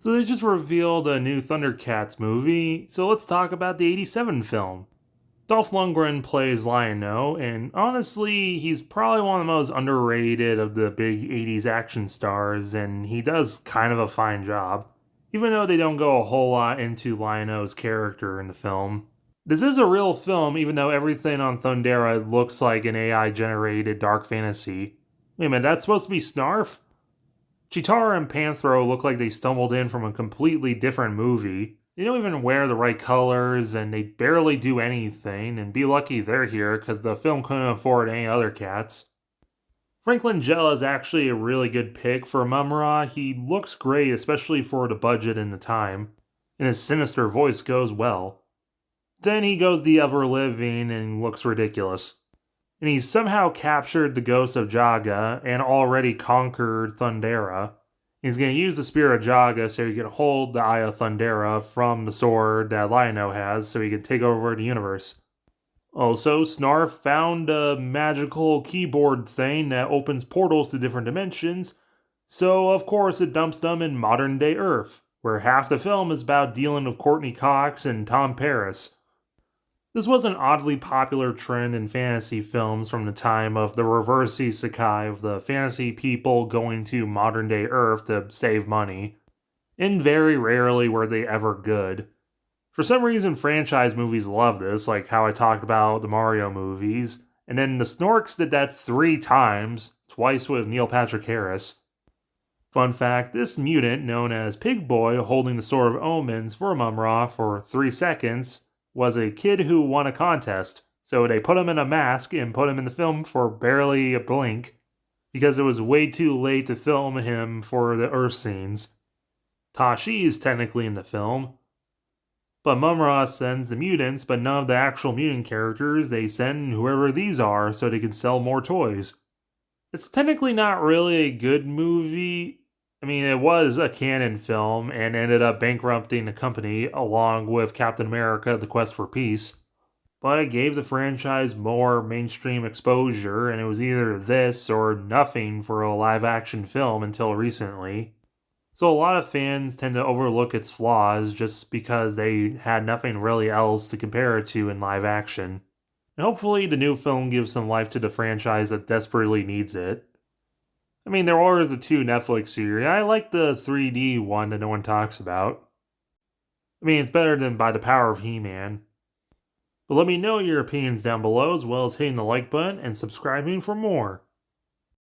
So they just revealed a new Thundercats movie, so let's talk about the 87 film. Dolph Lundgren plays Lion-O, and honestly, he's probably one of the most underrated of the big 80s action stars, and he does kind of a fine job, even though they don't go a whole lot into Lion-O's character in the film. This is a real film, even though everything on Thundera looks like an AI-generated dark fantasy. Wait a minute, that's supposed to be Snarf? Chitara and Panthro look like they stumbled in from a completely different movie. They don't even wear the right colors, and they barely do anything, and be lucky they're here because the film couldn't afford any other cats. Franklin Jella is actually a really good pick for Mumm-Ra. He looks great, especially for the budget and the time, and his sinister voice goes well. Then he goes the ever-living and looks ridiculous. And he's somehow captured the ghost of Jaga and already conquered Thundera. He's going to use the Spear of Jaga so he can hold the Eye of Thundera from the sword that Lion-O has so he can take over the universe. Also, Snarf found a magical keyboard thing that opens portals to different dimensions, so of course it dumps them in modern-day Earth, where half the film is about dealing with Courtney Cox and Tom Paris. This was an oddly popular trend in fantasy films from the time of the reverse isekai of the fantasy people going to modern-day Earth to save money, and very rarely were they ever good. For some reason, franchise movies love this, like how I talked about the Mario movies, and then the Snorks did that 3 times, twice with Neil Patrick Harris. Fun fact, this mutant, known as Pig Boy holding the Sword of Omens for Mumm-Ra for 3 seconds, was a kid who won a contest, so they put him in a mask and put him in the film for barely a blink, because it was way too late to film him for the Earth scenes. Tashi is technically in the film, but Mumm-Ra sends the mutants, but none of the actual mutant characters. They send whoever these are so they can sell more toys. It's technically not really a good movie. I mean, it was a canon film and ended up bankrupting the company along with Captain America: The Quest for Peace. But it gave the franchise more mainstream exposure, and it was either this or nothing for a live-action film until recently. So a lot of fans tend to overlook its flaws just because they had nothing really else to compare it to in live action. And hopefully the new film gives some life to the franchise that desperately needs it. I mean, there are the 2 Netflix series. I like the 3D one that no one talks about. I mean, it's better than By the Power of He-Man. But let me know your opinions down below, as well as hitting the like button and subscribing for more.